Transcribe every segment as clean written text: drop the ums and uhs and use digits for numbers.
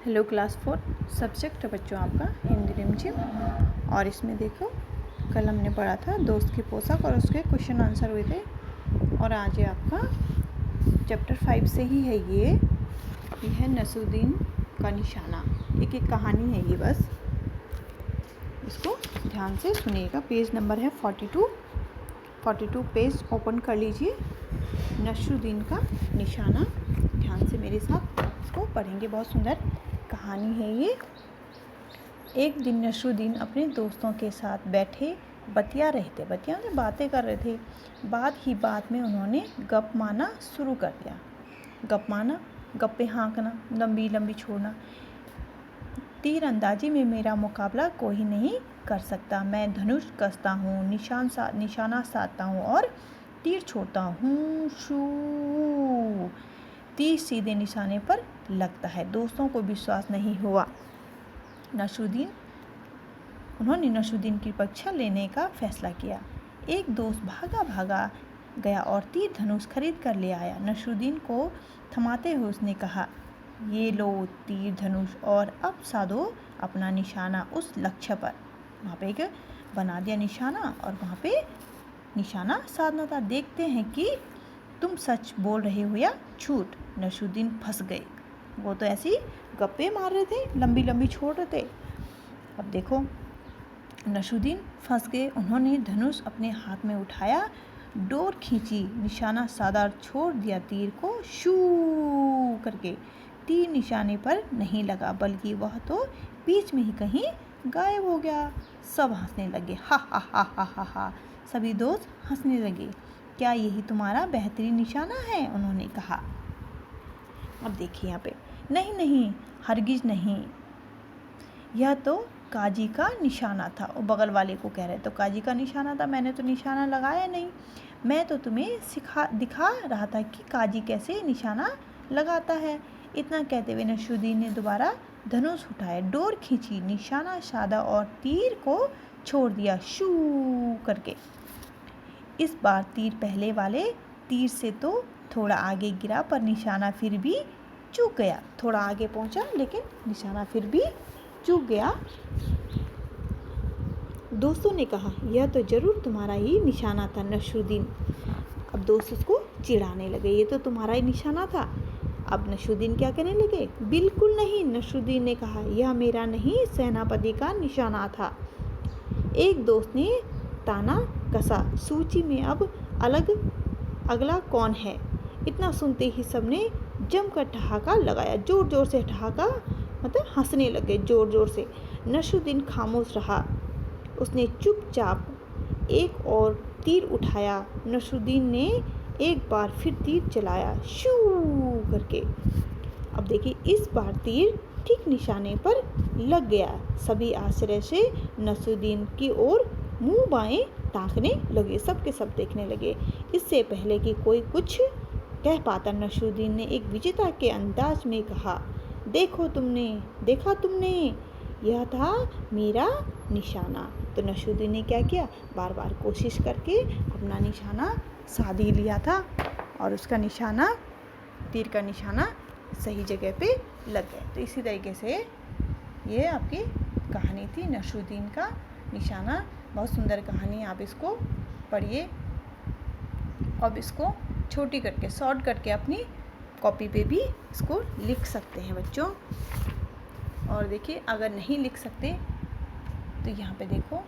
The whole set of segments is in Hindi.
हेलो क्लास 4 सब्जेक्ट है बच्चों आपका हिंदी रिमझिम। और इसमें देखो कल हमने पढ़ा था दोस्त की पोशाक और उसके क्वेश्चन आंसर हुए थे। और आज ये आपका चैप्टर 5 से ही है। ये है नसरुद्दीन का निशाना। एक कहानी है ये, बस इसको ध्यान से सुनिएगा। पेज नंबर है 42 पेज ओपन कर लीजिए। नसरुद्दीन का निशाना, ध्यान से मेरे साथ इसको पढ़ेंगे। बहुत सुंदर कहानी है ये। एक दिन नसरुद्दीन अपने दोस्तों के साथ बैठे बातें कर रहे थे। बात ही बात में उन्होंने गप मारना शुरू कर दिया। गप मारना, गप्पे हाँकना, लंबी लंबी छोड़ना। तीरंदाजी में मेरा मुकाबला कोई नहीं कर सकता। मैं धनुष कसता हूँ, निशाना साधता हूँ और तीर छोड़ता हूँ। शू, तीर सीधे निशाने पर लगता है। दोस्तों को विश्वास नहीं हुआ। उन्होंने नसरुद्दीन की परीक्षा लेने का फैसला किया। एक दोस्त भागा गया और तीर धनुष खरीद कर ले आया। नसरुद्दीन को थमाते हुए उसने कहा, ये लो तीर धनुष और अब साधो अपना निशाना उस लक्ष्य पर। वहाँ पे एक बना दिया निशाना और वहाँ पे निशाना साधना था। देखते हैं कि तुम सच बोल रहे हो या झूठ। नसरुद्दीन फंस गए। वो तो ऐसी गप्पे मार रहे थे, लंबी लंबी छोड़ रहे थे। अब देखो नसरुद्दीन फंस गए। उन्होंने धनुष अपने हाथ में उठाया, डोर खींची, निशाना साधा, छोड़ दिया तीर को शू करके। तीर निशाने पर नहीं लगा, बल्कि वह तो बीच में ही कहीं गायब हो गया। सब हंसने लगे। हा हा हा हा हा हा। सभी दोस्त हंसने लगे। क्या यही तुम्हारा बेहतरीन निशाना है? उन्होंने कहा। अब देखिए यहाँ पे, नहीं, हरगिज नहीं, यह तो काजी का निशाना था। वो बगल वाले को कह रहे, तो काजी का निशाना था, मैंने तो निशाना लगाया नहीं। मैं तो तुम्हें दिखा रहा था कि काजी कैसे निशाना लगाता है। इतना कहते हुए नसरुद्दीन ने दोबारा धनुष उठाया, डोर खींची, निशाना साधा और तीर को छोड़ दिया शू करके। इस बार तीर पहले वाले तीर से तो थोड़ा आगे गिरा, पर निशाना फिर भी चूक गया। थोड़ा आगे पहुंचा लेकिन निशाना फिर भी चूक गया। दोस्तों ने कहा, यह तो जरूर तुम्हारा ही निशाना था नसरुद्दीन। अब दोस्त उसको चिढ़ाने लगे, ये तो तुम्हारा ही निशाना था। अब नसरुद्दीन क्या कहने लगे, बिल्कुल नहीं। नसरुद्दीन ने कहा, यह मेरा नहीं, सेनापति का निशाना था। एक दोस्त ने ताना कसा, सूची में अब अगला कौन है? इतना सुनते ही सबने जमकर ठहाका लगाया। जोर जोर से ठहाका मतलब हंसने लगे जोर जोर से। नसरुद्दीन खामोश रहा। उसने चुपचाप एक और तीर उठाया। नसरुद्दीन ने एक बार फिर तीर चलाया शू करके। अब देखिए, इस बार तीर ठीक निशाने पर लग गया। सभी आश्चर्य से नसरुद्दीन की ओर मुंह बाएं ताकने लगे। सब के सब देखने लगे। इससे पहले कि कोई कुछ कह पाता, नसरुद्दीन ने एक विजेता के अंदाज में कहा, देखा तुमने, यह था मेरा निशाना। तो नसरुद्दीन ने क्या किया, बार बार कोशिश करके अपना निशाना साध ही लिया था और उसका निशाना, तीर का निशाना सही जगह पे लग गया। तो इसी तरीके से ये आपकी कहानी थी नसरुद्दीन का निशाना। बहुत सुंदर कहानी, आप इसको पढ़िए। अब इसको छोटी करके, शॉर्ट करके अपनी कॉपी पे भी इसको लिख सकते हैं बच्चों। और देखिए, अगर नहीं लिख सकते तो यहाँ पे देखो,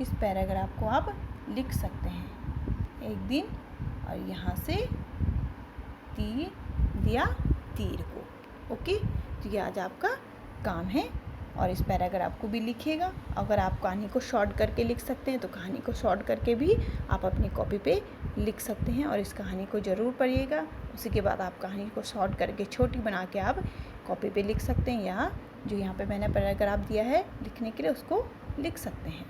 इस पैराग्राफ को आप लिख सकते हैं एक दिन, और यहाँ से तीर दिया तीर को। ओके, तो ये आज आपका काम है। और इस पैराग्राफ को भी लिखिएगा। अगर आप कहानी को शॉर्ट करके लिख सकते हैं तो कहानी को शॉर्ट करके भी आप अपनी कॉपी पे लिख सकते हैं। और इस कहानी को ज़रूर पढ़िएगा। उसी के बाद आप कहानी को शॉर्ट करके छोटी बना के आप कॉपी पे लिख सकते हैं, या जो यहाँ पे मैंने पैराग्राफ दिया है लिखने के लिए, उसको लिख सकते हैं।